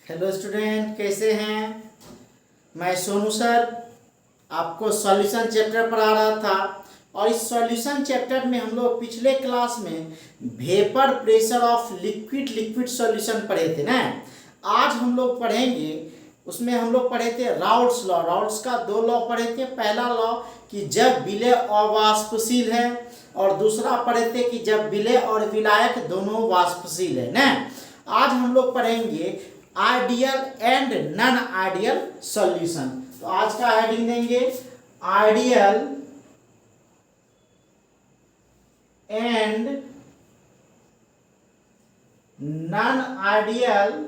Hello student, कैसे हैं। मैं सोनू सर आपको सॉल्यूशन चैप्टर पढ़ा रहा था और इस सॉल्यूशन चैप्टर में हम लोग पिछले क्लास में vapour pressure of liquid liquid solution पढ़े थे ना। आज हम लोग पढ़ेंगे, उसमें हम लोग पढ़े थे राउल्ट्स लॉ। राउल्ट्स का दो लॉ पढ़े थे। पहला लॉ कि जब विलेय अवाष्पशील है और दूसरा पढ़े थे कि जब विलेय और विलायक दोनों वाष्पशील है ना। आज हम लोग पढ़ेंगे ideal and non ideal solution. तो आज का हेडिंग देंगे ideal and non ideal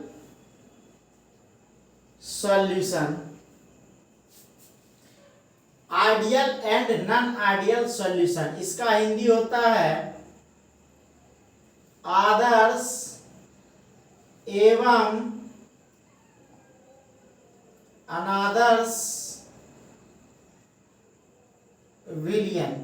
solution. Ideal and non ideal solution, इसका हिंदी होता है आदर्श एवं अनादर्श विलयन।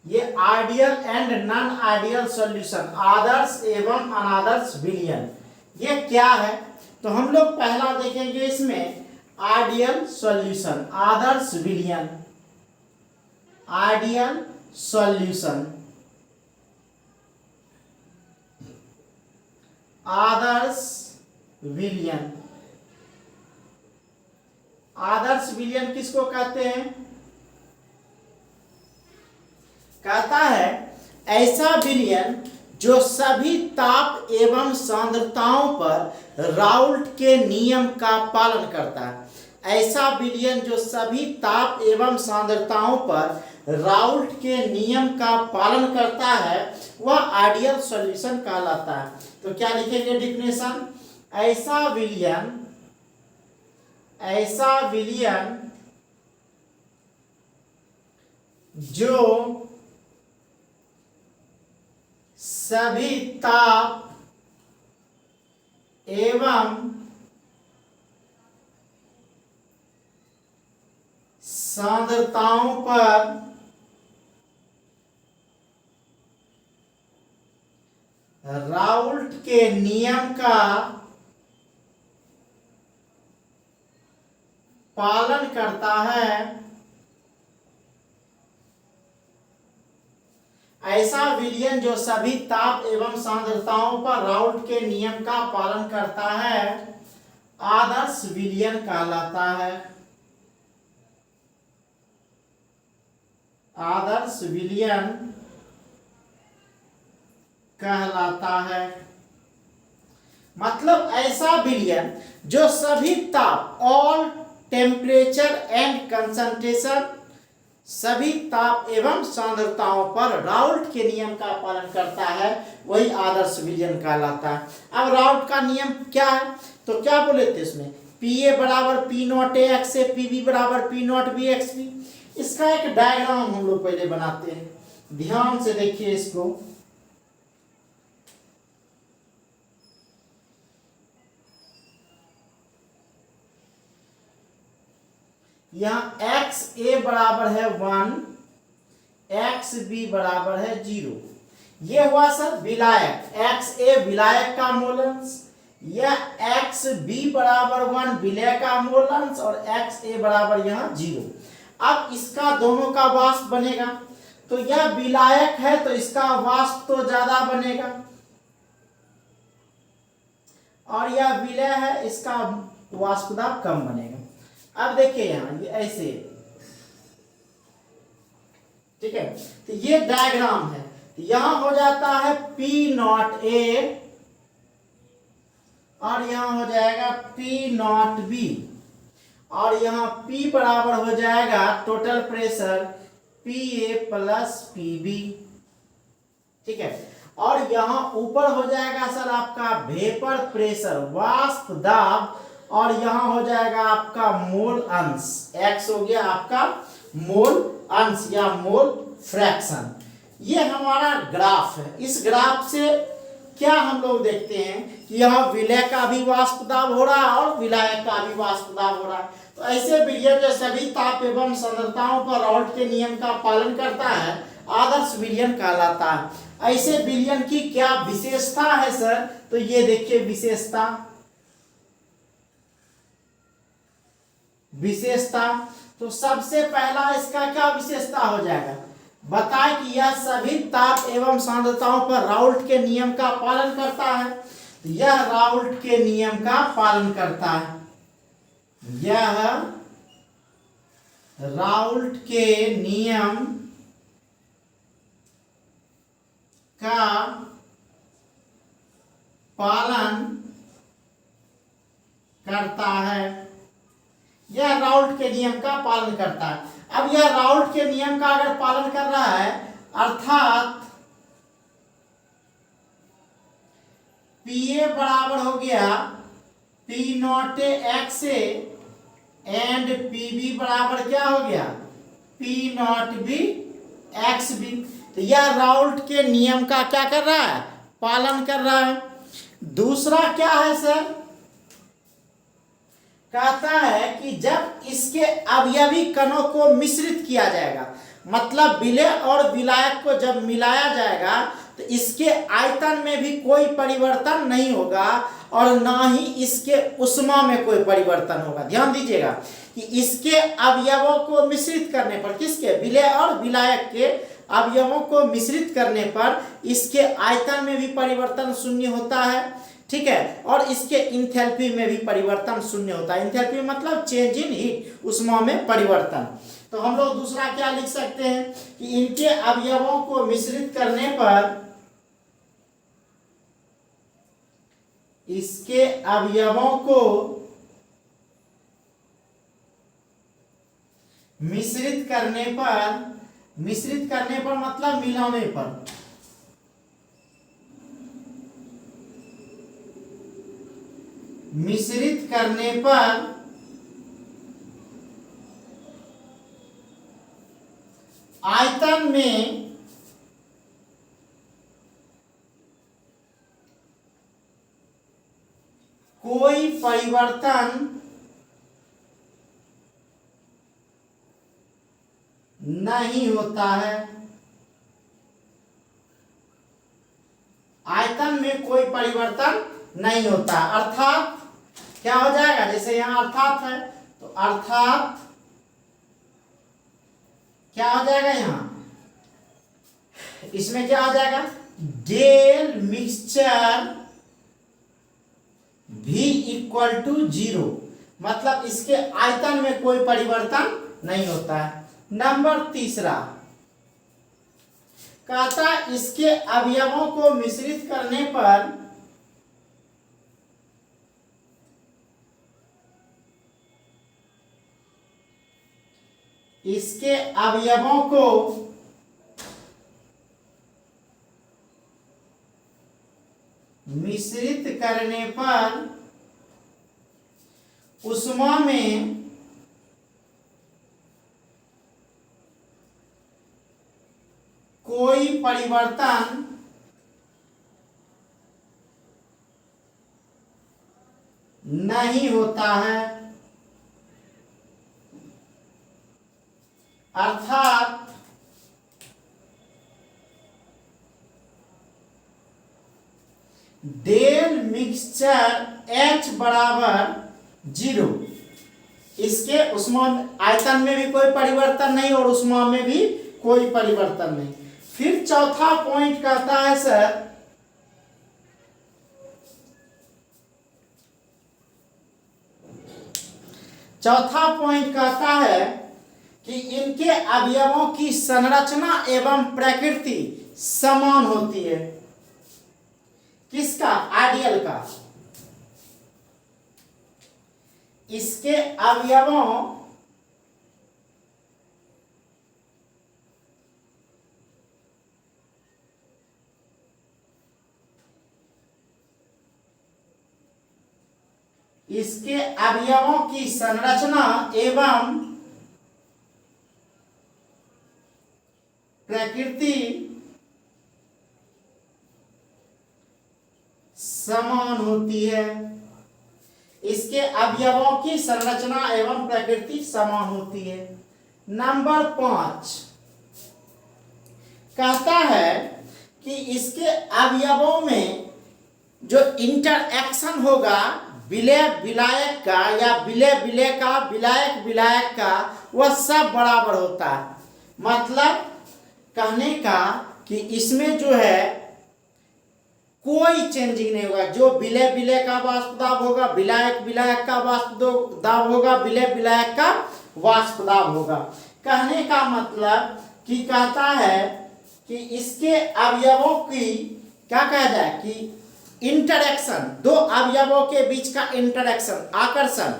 ये ideal and non ideal solution, आदर्श एवं अनादर्श विलयन, ये क्या है। तो हम लोग पहला देखेंगे इसमें आइडियल सॉल्यूशन, आदर्श विलयन। आइडियल सॉल्यूशन, आदर्श विलयन। आदर्श विलयन किसको कहते हैं? कहता है ऐसा विलयन जो सभी ताप एवं सांद्रताओं पर राउल्ट के नियम का पालन करता है। ऐसा विलयन जो सभी ताप एवं सांद्रताओं पर राउल्ट के नियम का पालन करता है वह आइडियल सॉल्यूशन कहलाता है। तो क्या लिखेंगे डिफिनेशन? ऐसा विलयन जो सभी ताप एवं सांद्रताओं पर राउल्ट के नियम का पालन करता है। ऐसा विलयन जो सभी ताप एवं सांद्रताओं पर राउल्ट के नियम का पालन करता है आदर्श विलयन कहलाता है। आदर्श विलयन कहलाता है। मतलब ऐसा विलयन जो सभी ताप, ऑल टेम्परेचर एंड कंसंट्रेशन, सभी ताप एवं सांद्रताओं पर राउल्ट के नियम का पालन करता है वही आदर्श विलयन कहलाता है। अब राउल्ट का नियम क्या है? तो क्या बोले थे इसमें? पी बराबर P not A x A, P B बराबर P not B x B. इसका एक डायग्राम हम लोग पहले बनाते हैं, ध्यान से देखिए इसको। यहाँ एक्स ए बराबर है 1, एक्स बी बराबर है 0। ये हुआ सर विलायक, एक्स ए विलायक का मोल अंश, या एक्स बी बराबर 1 विलय का मोल अंश और एक्स ए बराबर यहाँ 0। अब इसका दोनों का वाष्प बनेगा, तो यह विलायक है तो इसका वाष्प तो ज्यादा बनेगा और यह विलय है, इसका वाष्प दाब कम बनेगा। अब देखिए यहाँ ये ऐसे, ठीक है। तो ये डायग्राम है, यहां हो जाता है पी नॉट ए और यहां हो जाएगा पी नॉट बी और यहाँ P बराबर हो जाएगा total pressure PA plus PB, ठीक है। और यहाँ ऊपर हो जाएगा सर आपका वेपर प्रेशर, वाष्प दाब, और यहाँ हो जाएगा आपका मोल अंश, x हो गया आपका मोल अंश या मोल फ्रैक्शन। ये हमारा ग्राफ है। इस ग्राफ से क्या हम लोग देखते हैं कि यहाँ विलय का भी वाष्प दाब हो रहा है और विलायक का भी वाष्प दाब हो रहा है। तो ऐसे विलयन जो सभी ताप एवं सांद्रताओं पर राउल्ट के नियम का पालन करता है आदर्श विलयन कहलाता है। ऐसे विलयन की क्या विशेषता है सर? तो ये देखिए विशेषता, विशेषता। तो सबसे पहला इसका क्या विशेषता हो जाएगा, बताए कि यह सभी ताप एवं सांद्रताओं पर राउल्ट के नियम का पालन करता है। तो यह राउल्ट के नियम का पालन करता है, यह राउल्ट के नियम का पालन करता है, यह राउल्ट के नियम का पालन करता है। अब यह राउल्ट के नियम का अगर पालन कर रहा है, अर्थात पीए बराबर हो गया P not x A and P B बराबर क्या हो गया P not B x B. तो यह राउल्ट के नियम का क्या कर रहा है, पालन कर रहा है। दूसरा क्या है सर, कहता है कि जब इसके अवयवी कणों को मिश्रित किया जाएगा, मतलब विलेय और विलायक को जब मिलाया जाएगा तो इसके आयतन में भी कोई परिवर्तन नहीं होगा और ना ही इसके ऊष्मा में कोई परिवर्तन होगा। ध्यान दीजिएगा कि इसके अवयवों को मिश्रित करने पर, किसके, विलेय और विलायक के अवयवों को मिश्रित करने पर इसके आयतन में भी परिवर्तन शून्य होता है, ठीक है, और इसके इंथैल्पी में भी परिवर्तन शून्य होता है। इंथैल्पी मतलब चेंज इन हीट, ऊष्मा में परिवर्तन। तो हम लोग दूसरा क्या लिख सकते हैं कि इनके अवयवों को मिश्रित करने पर इसके अवयवों को मिश्रित करने पर मतलब मिलाने पर, मिश्रित करने पर आयतन में कोई परिवर्तन नहीं होता है, आयतन में कोई परिवर्तन नहीं होता। अर्थात क्या हो जाएगा, जैसे यहां अर्थात है तो अर्थात क्या हो जाएगा, यहां इसमें क्या हो जाएगा, डेल मिक्सचर भी इक्वल टू 0, मतलब इसके आयतन में कोई परिवर्तन नहीं होता है। नंबर तीसरा कहता है इसके अवयवों को मिश्रित करने पर इसके अवयवों को मिश्रित करने पर ऊष्मा में कोई परिवर्तन नहीं होता है। अर्थात डेल मिक्सचर H बराबर 0, इसके ऊष्मा आयतन में भी कोई परिवर्तन नहीं और ऊष्मा में भी कोई परिवर्तन नहीं। फिर चौथा पॉइंट कहता है सर चौथा पॉइंट कहता है कि इनके अवयवों की संरचना एवं प्रकृति समान होती है। किसका, आइडियल का। इसके अवयवों इसके अवयवों की संरचना एवं प्रकृति समान होती है। इसके अवयवों की संरचना एवं प्रकृति समान होती है। नंबर 5 कहता है कि इसके अवयवों में जो इंटरएक्शन होगा विलय विलायक का या विलय विलय का विलायक विलायक का वह सब बराबर होता है। मतलब कहने का कि इसमें जो है कोई चेंजिंग नहीं होगा। जो विलय विलय का वाष्प दाब होगा, विलायक विलायक का वाष्प दाब होगा, विलय विलायक का वाष्प दाब होगा। कहने का मतलब कि कहता है कि इसके अवयवों की क्या कहा जाए कि इंटरेक्शन, दो अवयवों के बीच का इंटरेक्शन, आकर्षण,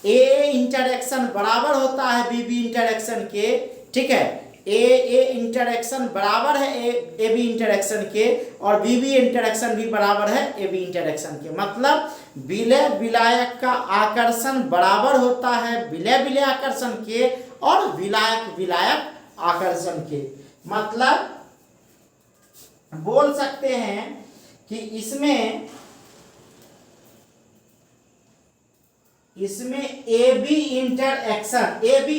ए इंटरेक्शन बराबर होता है बी बी इंटरेक्शन के। ठीक है, ए इंटरेक्शन बराबर है ए बी इंटरेक्शन के, और बी बी इंटरेक्शन भी बराबर है ए बी इंटरेक्शन के। मतलब विलय विलायक का आकर्षण बराबर होता है विलय विलय आकर्षण के और विलायक विलायक आकर्षण के। मतलब बोल सकते हैं कि इसमें ए बी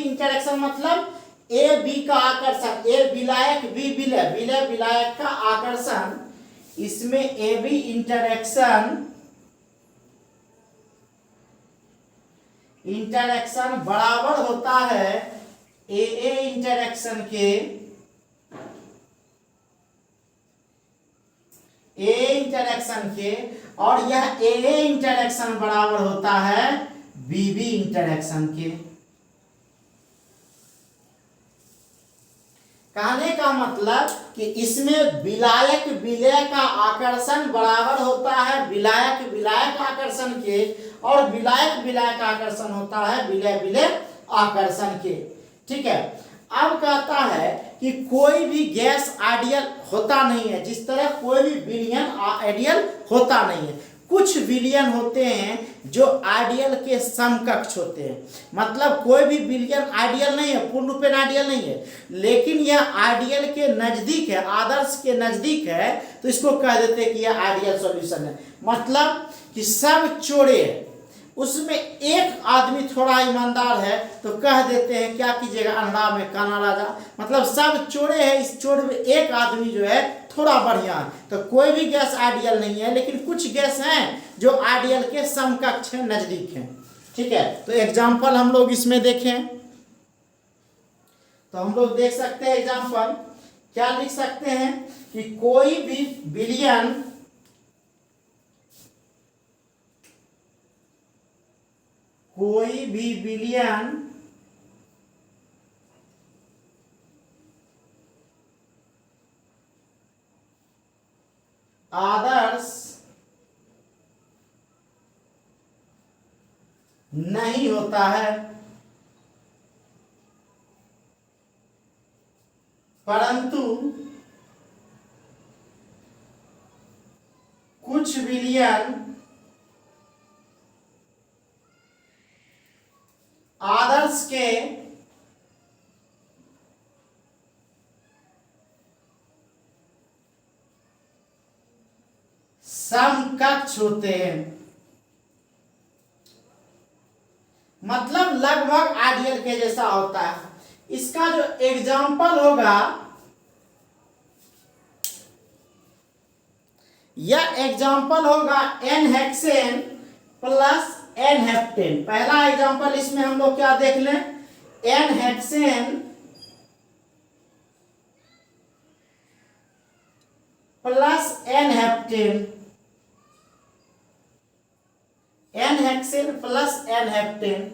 इंटरेक्शन मतलब ए बी का आकर्षण, ए विलायक बी विलय, विलय विलायक का आकर्षण, इसमें ए बी इंटरेक्शन बराबर होता है ए इंटरेक्शन के, और यह ए इंटरेक्शन बराबर होता है बी बी इंटरेक्शन के। कहने का मतलब कि इसमें विलायक विलय का आकर्षण बराबर होता है विलायक विलायक आकर्षण के, और विलायक विलायक आकर्षण होता है विलय विलय आकर्षण के। ठीक है, अब कहता है कि कोई भी गैस आइडियल होता नहीं है, जिस तरह कोई भी विलयन आइडियल होता नहीं है। कुछ विलयन होते हैं जो आइडियल के समकक्ष होते हैं। मतलब कोई भी विलयन आइडियल नहीं है, पूर्ण रूप में आइडियल नहीं है, लेकिन यह आइडियल के नजदीक है, आदर्श के नजदीक है, तो इसको कह देते हैं कि यह आइडियल सॉल्यूशन है। मतलब कि सब चोरे हैं, उसमें एक आदमी थोड़ा ईमानदार है तो कह देते हैं क्या कीजिएगा अनड़ा में काना राजा। मतलब सब चोरे हैं, इस चोर में एक आदमी जो है थोड़ा बढ़िया है। तो कोई भी गैस आइडियल नहीं है, लेकिन कुछ गैस हैं जो आइडियल के समकक्ष है, नजदीक है। ठीक है, तो एग्जाम्पल हम लोग इसमें देखें तो हम लोग देख सकते हैं एग्जाम्पल क्या लिख सकते हैं कि कोई भी विलयन आदर्श नहीं होता है, परंतु कुछ विलयन आदर्श के समकक्ष होते हैं। मतलब लगभग आइडियल के जैसा होता है। इसका जो एग्जाम्पल होगा, यह एग्जाम्पल होगा n hexane plus n heptane. पहला एग्जाम्पल इसमें हम लोग क्या देख लें, n hexane plus n heptane, n hexane plus n heptane.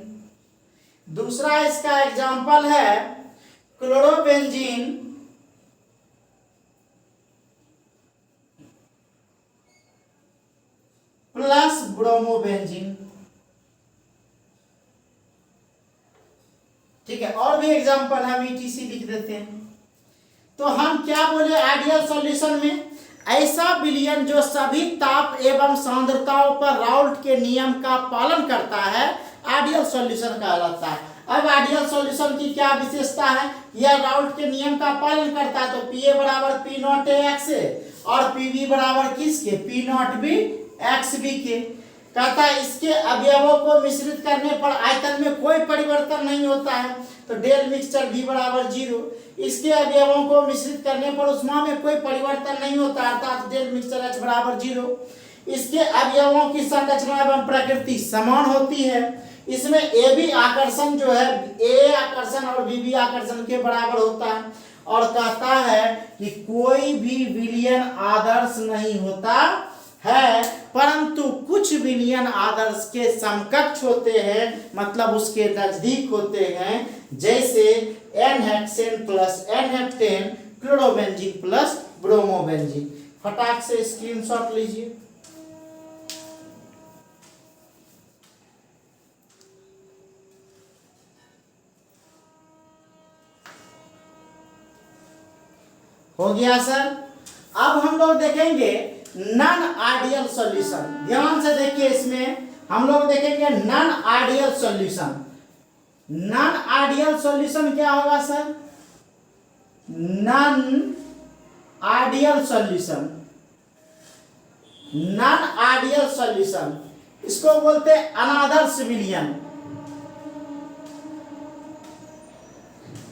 दूसरा इसका एग्जाम्पल है क्लोरोबेंजीन प्लस ब्रोमोबेंजीन। ठीक है, और भी एग्जाम्पल हम ईटीसी लिख देते हैं। तो हम क्या बोले आइडियल सॉल्यूशन में, ऐसा विलयन जो सभी ताप एवं सांद्रताओं पर राउल्ट के नियम का पालन करता है आइडियल सॉल्यूशन कहलाता है। अब आइडियल सॉल्यूशन की क्या विशेषता है, यह राउल्ट के नियम का पालन करता है। तो पी ए बराबर P not A x A और पी बी बराबर किसके, P not B x B के। कहता है इसके अवयवों को मिश्रित करने पर आयतन में कोई परिवर्तन नहीं होता है, तो डेल मिक्सचर v बराबर 0। इसके अवयवों को मिश्रित करने पर ऊष्मा में कोई परिवर्तन नहीं होता, अर्थात डेल मिक्सचर h बराबर 0। इसके अवयवों की संरचना एवं प्रकृति समान होती है। इसमें ए बी आकर्षण जो है ए आकर्षण और बी बी आकर्षण के बराबर होता है और कहता है कि कोई भी विलयन आदर्श नहीं होता है, परंतु कुछ विलयन आदर्श के समकक्ष होते हैं, मतलब उसके नजदीक होते हैं, जैसे n-हेक्सेन प्लस n-हेप्टेन क्लोरोबेंजीन प्लस ब्रोमोबेंजीन। फटाक से स्क्रीनशॉट लीजिए। हो गया सर। अब हम लोग देखेंगे नॉन आइडियल सॉल्यूशन। ध्यान से देखिए, इसमें हम लोग देखेंगे non ideal solution. Non ideal solution क्या होगा sir? Non ideal solution, non ideal solution इसको बोलते हैं अनादर्श विलयन।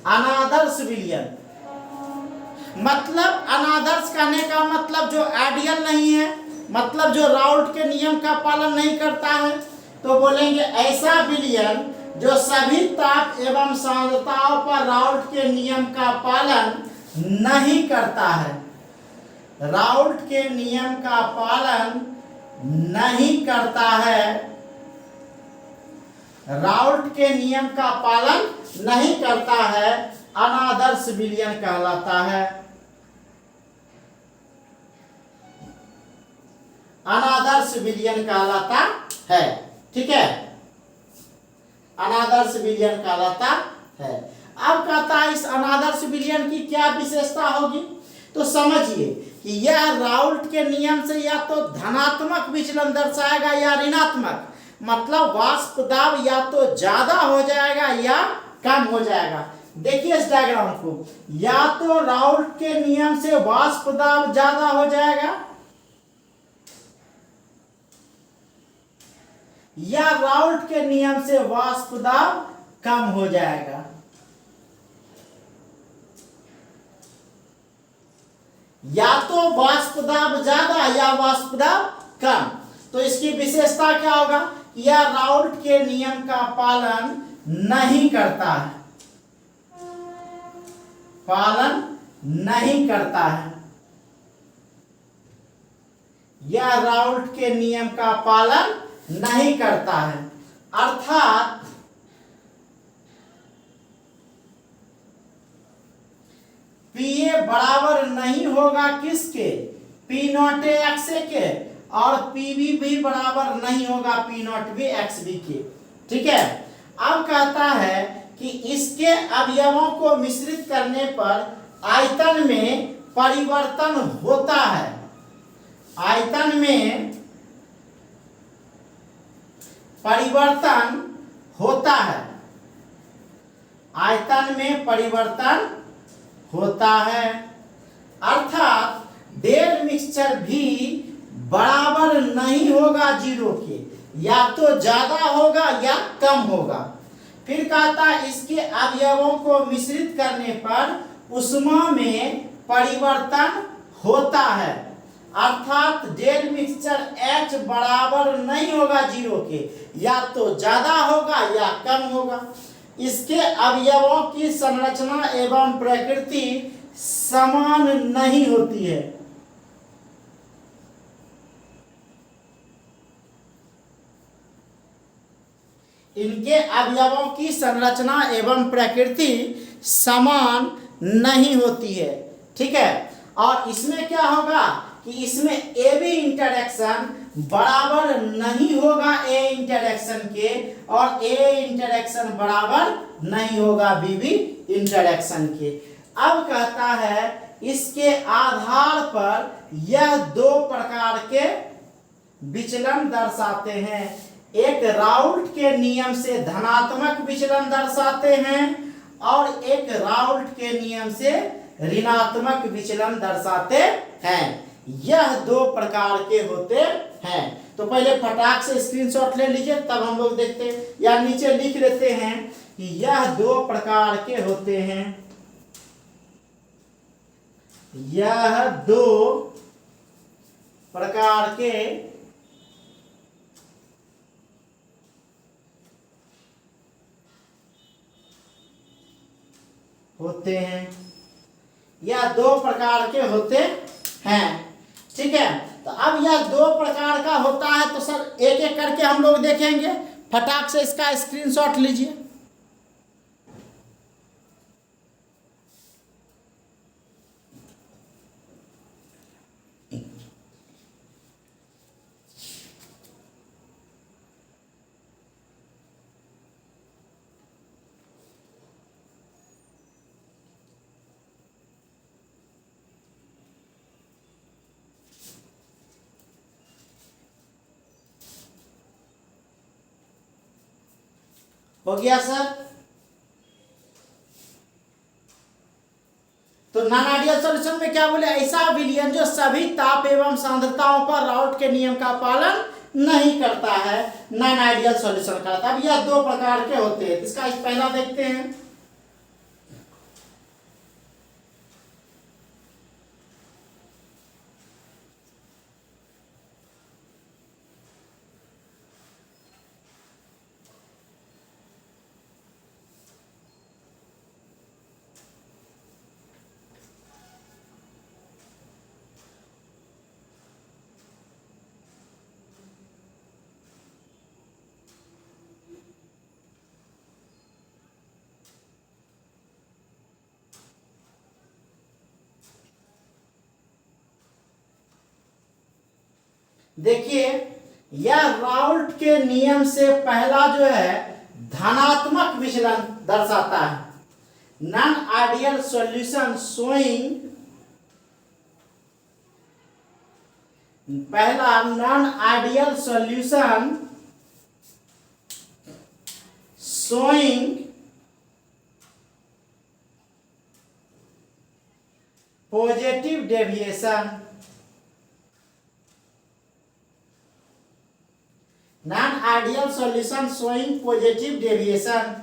अनादर्श विलयन मतलब अनादर्श कहने का मतलब जो आइडियल नहीं है, मतलब जो राउल्ट के नियम का पालन नहीं करता है, तो बोलेंगे ऐसा विलयन जो सभी ताप एवं सांद्रताओं पर राउल्ट के नियम का पालन नहीं करता है। राउल्ट के नियम का पालन नहीं करता है, राउल्ट के नियम का पालन नहीं करता है, अनादर्श विलयन कहलाता है। अनादर्श विलयन कहलाता है। ठीक है, अनादर्श विलयन कहलाता है। अब कहता है इस अनादर्श विलयन की क्या विशेषता होगी, तो समझिए कि यह राउल्ट के नियम से या तो धनात्मक विचलन दर्शाएगा या ऋणात्मक, मतलब वाष्प दाब या तो ज्यादा हो जाएगा या कम हो जाएगा। देखिए इस डायग्राम को, या तो राउल्ट के नियम से वाष्प दाब ज्यादा हो जाएगा या राउल्ट के नियम से वाष्प दाब कम हो जाएगा। या तो वाष्प दाब ज्यादा या वाष्प दाब कम। तो इसकी विशेषता क्या होगा? यह राउल्ट के नियम का पालन नहीं करता है, पालन नहीं करता है। यह राउल्ट के नियम का पालन नहीं करता है, अर्थात पीए बराबर नहीं होगा किसके? P not A x A के, और पीबी भी बराबर नहीं होगा P not B x B के। ठीक है, अब कहता है कि इसके अवयवों को मिश्रित करने पर आयतन में परिवर्तन होता है। आयतन में परिवर्तन होता है, आयतन में परिवर्तन होता है, अर्थात डेल मिक्सचर भी बराबर नहीं होगा जीरो के, या तो ज्यादा होगा या कम होगा। फिर कहता है इसके अवयवों को मिश्रित करने पर ऊष्मा में परिवर्तन होता है, अर्थात डेल मिक्सचर H बराबर नहीं होगा जीरो के, या तो ज्यादा होगा या कम होगा। इसके अवयवों की संरचना एवं प्रकृति समान नहीं होती है। इनके अवयवों की संरचना एवं प्रकृति समान नहीं होती है। ठीक है, और इसमें क्या होगा कि इसमें ए बी इंटरेक्शन बराबर नहीं होगा ए इंटरेक्शन के, और ए इंटरेक्शन बराबर नहीं होगा बी बी इंटरेक्शन के। अब कहता है इसके आधार पर यह दो प्रकार के विचलन दर्शाते हैं। एक राउल्ट के नियम से धनात्मक विचलन दर्शाते हैं और एक राउल्ट के नियम से ऋणात्मक विचलन दर्शाते हैं। यह दो प्रकार के होते हैं। तो पहले फटाक से स्क्रीनशॉट ले लीजिए, तब हम लोग देखते हैं, या नीचे लिख लेते हैं कि यह दो प्रकार के होते हैं। यह दो प्रकार के होते हैं, या दो प्रकार के होते हैं। ठीक है, तो अब यह दो प्रकार का होता है, तो सर एक एक करके हम लोग देखेंगे। फटाक से इसका स्क्रीनशॉट लीजिए। हो गया सर? तो नॉन आइडियल सॉल्यूशन में क्या बोले? ऐसा विलयन जो सभी ताप एवं सांद्रताओं पर राउल्ट के नियम का पालन नहीं करता है, नॉन आइडियल सॉल्यूशन कहता है। अब यह दो प्रकार के होते हैं, इसका पहला देखते हैं। देखिए, यह राउल्ट के नियम से पहला जो है धनात्मक विचलन दर्शाता है। नॉन आइडियल सॉल्यूशन शोइंग, पहला non ideal solution showing positive deviation. Non ideal solution showing positive deviation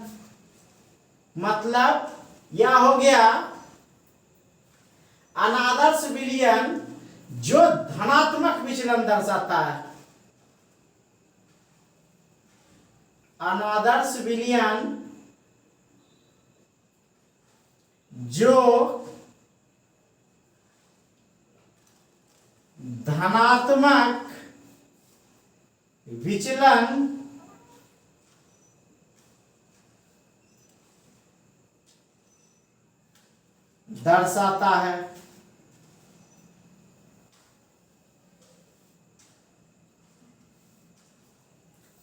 मतलब यह हो गया अनादर्श विलयन जो धनात्मक विचलन दर्शाता है। अनादर्श विलयन जो धनात्मक विचलन दर्शाता है।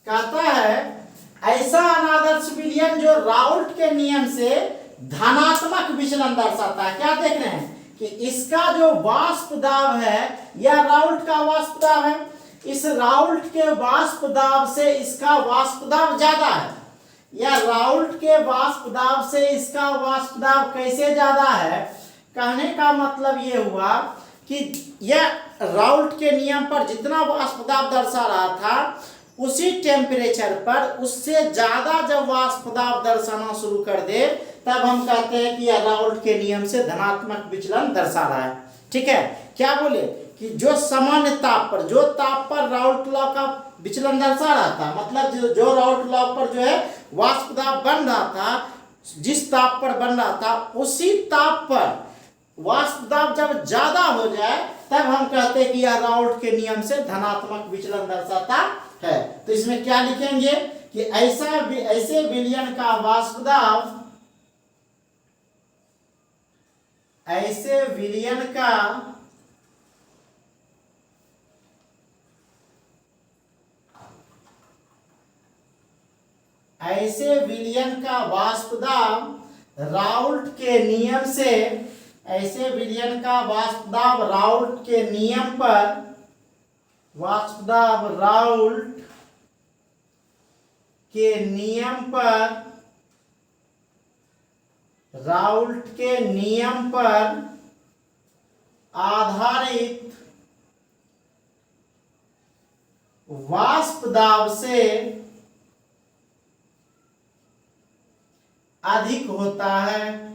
कहता है ऐसा अनादर्श विलयन जो राउल्ट के नियम से धनात्मक विचलन दर्शाता है। क्या देख रहे हैं कि इसका जो वाष्प दाब है यह राउल्ट का वाष्प दाब है। इस राउल्ट के वाष्प दाब से इसका वाष्प दाब ज्यादा है, या राउल्ट के वाष्प दाब से इसका वाष्प दाब कैसे ज्यादा है? कहने का मतलब ये हुआ कि यह राउल्ट के नियम पर जितना वाष्प दाब दर्शा रहा था उसी टेम्परेचर पर उससे ज्यादा जब वाष्प दाब दर्शाना शुरू कर दे तब हम कहते हैं कि यह राउल्ट के नियम से धनात्मक विचलन दर्शा रहा है। ठीक है, क्या बोले कि जो सामान्य ताप पर, जो ताप पर राउल्ट लॉ का विचलन दर्शा रहा था, मतलब जो राउल्ट लॉ पर जो है वाष्प दाब बन रहा था, जिस ताप पर बन रहा था उसी ताप पर वाष्प दाब जब ज्यादा हो जाए तब हम कहते हैं कि यह राउल्ट के नियम से धनात्मक विचलन दर्शाता है। तो इसमें क्या लिखेंगे कि ऐसे विलयन का वाष्प दाब, ऐसे विलयन का वाष्प दाब राउल्ट के नियम से, ऐसे विलयन का वाष्प दाब राउल्ट के नियम पर, वाष्प दाब राउल्ट के नियम पर, राउल्ट के नियम पर आधारित वाष्प दाब से अधिक होता है।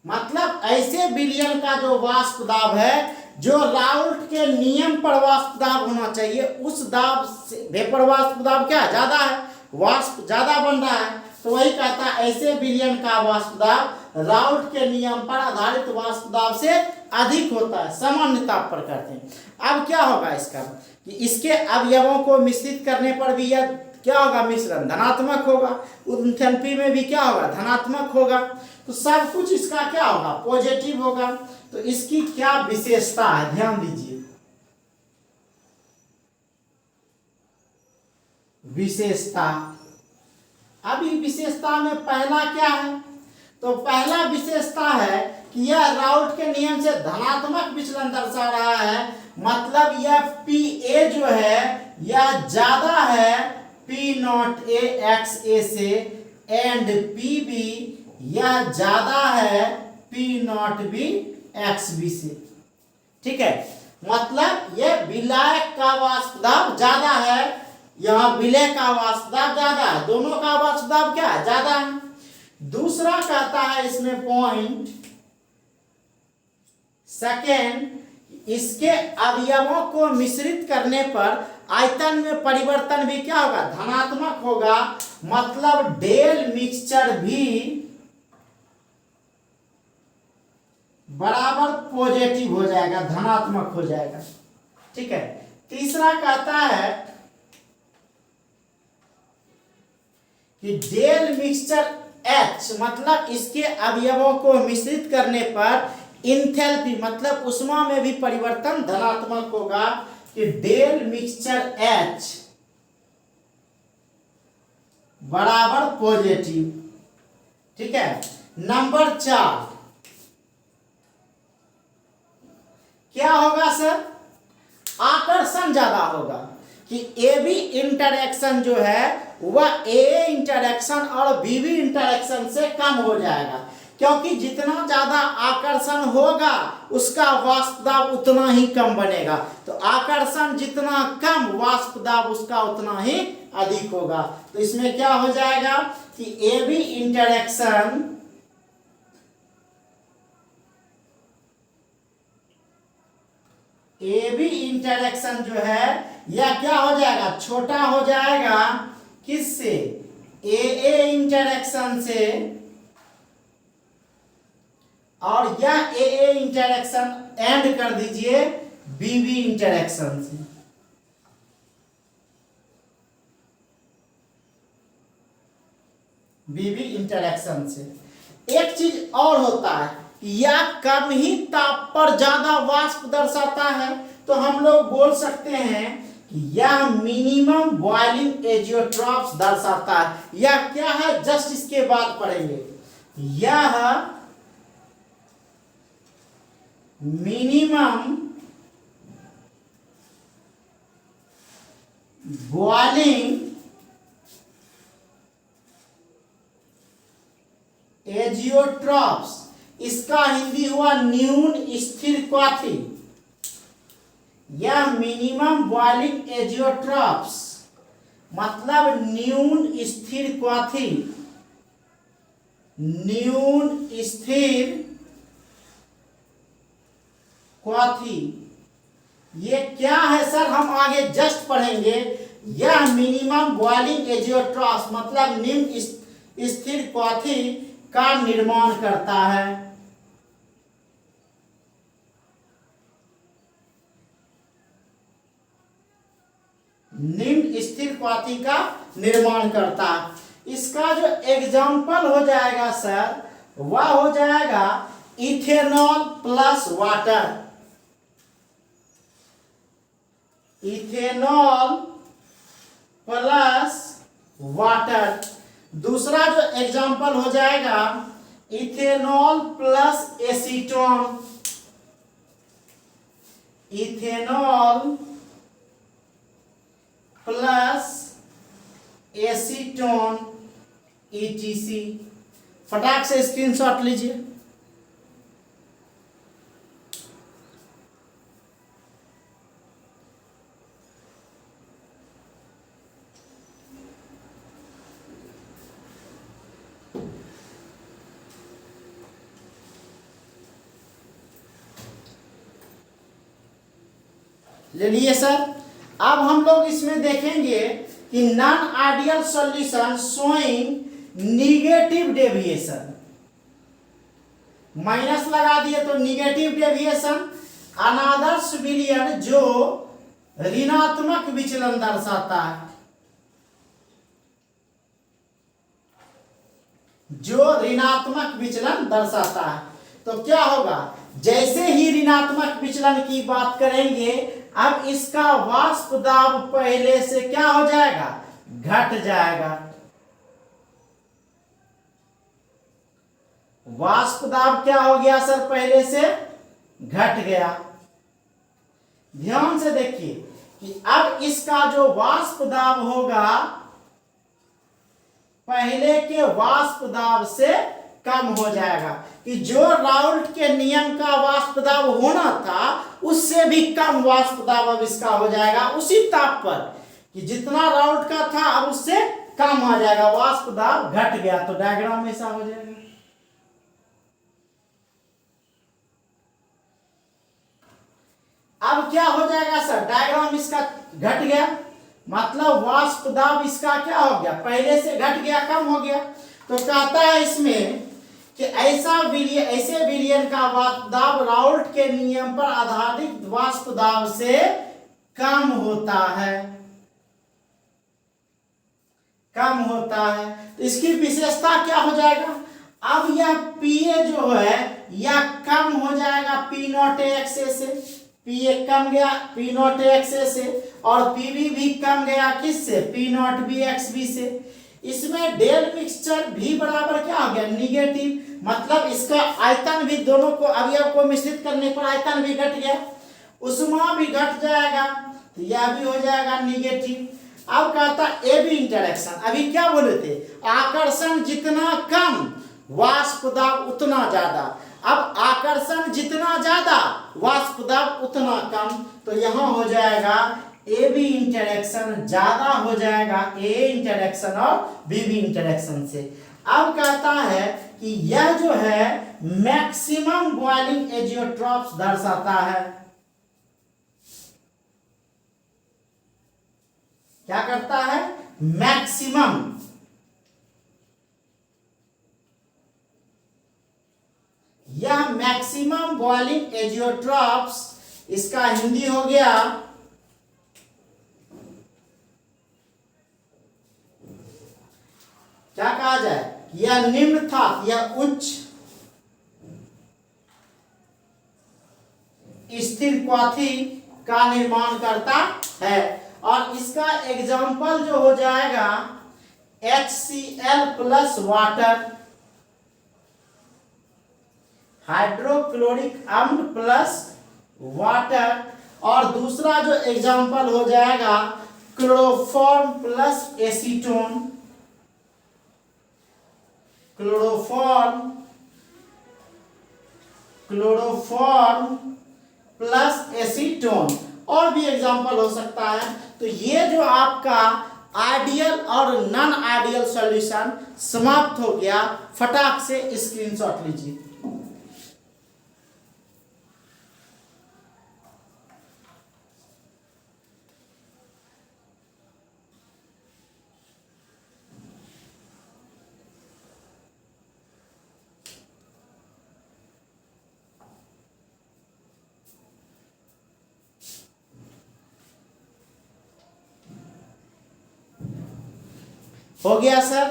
मतलब ऐसे विलयन का जो वाष्प दाब है, जो राउल्ट के नियम पर वाष्प दाब होना चाहिए, उस दाब से वेपर वाष्प दाब क्या ज्यादा है, वाष्प ज्यादा बन रहा है, तो वही कहता है ऐसे विलयन का वाष्प दाब राउल्ट के नियम पर आधारित वाष्प दाब से अधिक होता है, सामान्य ताप पर करते हैं। अब क्या होगा इसका कि इसके अवयवों को मिश्रित करने पर भी यह क्या होगा, मिश्रण धनात्मक होगा, एंथैल्पी में भी क्या होगा, धनात्मक होगा, तो सब कुछ इसका क्या होगा, पॉजिटिव होगा। तो इसकी क्या विशेषता है, ध्यान दीजिए, विशेषता। अभी विशेषता में पहला क्या है, तो पहला विशेषता है कि यह राउल्ट के नियम से धनात्मक विचलन दर्शा रहा है, मतलब यह पी ए जो है यह ज्यादा है P not A x A से, एंड पी बी यह ज्यादा है P not B x B से। ठीक है, मतलब यह विलायक का वाष्प दाब ज्यादा है, यहां विलय का वाष्प दाब ज्यादा है, दोनों का वाष्प दाब क्या है, ज्यादा है। दूसरा कहता है इसमें पॉइंट सेकेंड, इसके अवयवों को मिश्रित करने पर आयतन में परिवर्तन भी क्या होगा, धनात्मक होगा, मतलब डेल मिक्सचर भी बराबर पॉजिटिव हो जाएगा, धनात्मक हो जाएगा। ठीक है, तीसरा कहता है कि डेल मिक्सचर H मतलब इसके अवयवों को मिश्रित करने पर इंथैल्पी मतलब उष्मा में भी परिवर्तन धनात्मक होगा, कि डेल मिक्सचर H बराबर पॉजिटिव। ठीक है, नंबर 4 क्या होगा सर, आकर्षण ज्यादा होगा, कि ए बी इंटरेक्शन जो है वह ए इंटरेक्शन और बी बी इंटरेक्शन से कम हो जाएगा, क्योंकि जितना ज्यादा आकर्षण होगा उसका वाष्प दाब उतना ही कम बनेगा, तो आकर्षण जितना कम वाष्प दाब उसका उतना ही अधिक होगा। तो इसमें क्या हो जाएगा कि ए बी इंटरेक्शन जो है यह क्या हो जाएगा, छोटा हो जाएगा, किससे, ए इंटरेक्शन से, और यह ए इंटरेक्शन एंड कर दीजिए बी इंटरेक्शन से। बी इंटरेक्शन से एक चीज और होता है, यह कम ही ताप पर ज्यादा वाष्प दर्शाता है, तो हम लोग बोल सकते हैं कि यह मिनिमम बॉइलिंग एजियोट्रॉप्स दर्शाता है। यह क्या है, जस्ट इसके बाद पढ़ेंगे, यह मिनिमम बॉइलिंग एजियोट्रॉप्स, इसका हिंदी हुआ न्यून स्थिर क्वाथी। यह मिनिमम बॉइलिंग एजियोट्रॉप्स मतलब न्यून स्थिर क्वाथी, न्यून स्थिर क्वाथी। ये क्या है सर, हम आगे जस्ट पढ़ेंगे। यह मिनिमम बॉइलिंग एजियोट्रॉप्स मतलब निम्न स्थिर क्वाथी का निर्माण करता है। निम्न स्थिर क्वाथी का निर्माण करता है। इसका जो एग्जाम्पल हो जाएगा सर, वह हो जाएगा ethanol plus water. Ethanol plus water. दूसरा जो एग्जाम्पल हो जाएगा ethanol plus acetone. Ethanol plus acetone ETC। फटाक से स्क्रीनशॉट लीजिए। ले लिए सर। अब हम लोग इसमें देखेंगे कि non ideal solution showing negative deviation, minus लगा दिए तो निगेटिव डेविएशन, अनादर्श विलयन जो ऋणात्मक विचलन दर्शाता है, जो ऋणात्मक विचलन दर्शाता है। तो क्या होगा, जैसे ही ऋणात्मक विचलन की बात करेंगे, अब इसका वाष्प दाब पहले से क्या हो जाएगा, घट जाएगा। वाष्प दाब क्या हो गया सर, पहले से घट गया। ध्यान से देखिए कि अब इसका जो वाष्प दाब होगा पहले के वाष्प दाब से कम हो जाएगा, कि जो राउल्ट के नियम का वाष्प दाब होना था उससे भी कम वाष्प दाब अब इसका हो जाएगा उसी ताप पर, कि जितना राउल्ट का था अब उससे कम आ जाएगा, वाष्प दाब घट गया। तो डायग्राम ऐसा हो जाएगा। अब क्या हो जाएगा सर, डायग्राम इसका घट गया, मतलब वाष्प दाब इसका क्या हो गया, पहले से घट गया, कम हो गया। तो कहता है इसमें कि ऐसे विलयन का वाष्प दाब राउल्ट के नियम पर आधारित वाष्प दाब से कम होता है, कम होता है। तो इसकी विशेषता क्या हो जाएगा, अब यह पीए जो है यह कम हो जाएगा पी नॉट एक्स से, पीए कम गया पी नॉट एक्स से, और पीबी भी कम गया किससे, P not B x B से। इसमें डेल मिक्सचर भी बराबर क्या हो गया, निगेटिव, मतलब इसका आयतन भी, दोनों को अवयव को मिश्रित करने पर आयतन भी घट गया, उष्मा भी घट जाएगा, तो यह भी हो जाएगा निगेटिव। अब कहता ए बी इंटरेक्शन, अभी क्या बोले थे, आकर्षण जितना कम वाष्प दाब उतना ज्यादा, अब आकर्षण जितना ज्यादा वाष्प दाब उतना कम, तो यहां हो जाएगा ए बी इंटरेक्शन ज्यादा हो जाएगा ए इंटरेक्शन और बी बी इंटरेक्शन से। अब कहता है कि यह जो है मैक्सिमम बॉइलिंग एजियोट्रॉप्स दर्शाता है, क्या करता है, मैक्सिमम, यह मैक्सिमम बॉइलिंग एजियोट्रॉप्स, इसका हिंदी हो गया क्या कहा जाए, यह निम्न था, यह उच्च स्थिर क्वाथी का निर्माण करता है। और इसका एग्जाम्पल जो हो जाएगा HCl प्लस वाटर, हाइड्रोक्लोरिक अम्ल प्लस वाटर, और दूसरा जो एग्जाम्पल हो जाएगा chloroform plus acetone, chloroform plus acetone, और भी एग्जाम्पल हो सकता है। तो ये जो आपका आइडियल और नॉन आइडियल सॉल्यूशन समाप्त हो गया, फटाक से स्क्रीनशॉट लीजिए। हो गया सर।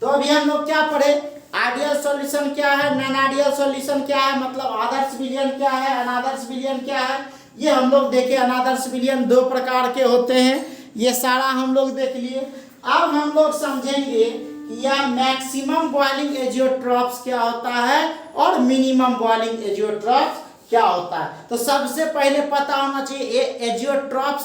तो अभी हम लोग क्या पढ़े, आइडियल सॉल्यूशन क्या है, नॉन आइडियल सॉल्यूशन क्या है, मतलब आदर्श विलयन क्या है, अनादर्श विलयन क्या है, ये हम लोग देखे। अनादर्श विलयन दो प्रकार के होते हैं, ये सारा हम लोग देख लिए। अब हम लोग समझेंगे कि यह मैक्सिमम बॉइलिंग एजियोट्रॉप्स क्या होता है और मिनिमम बॉइलिंग एजियोट्रॉप्स क्या होता है। तो सबसे पहले पता होना चाहिए एजियोट्रॉप्स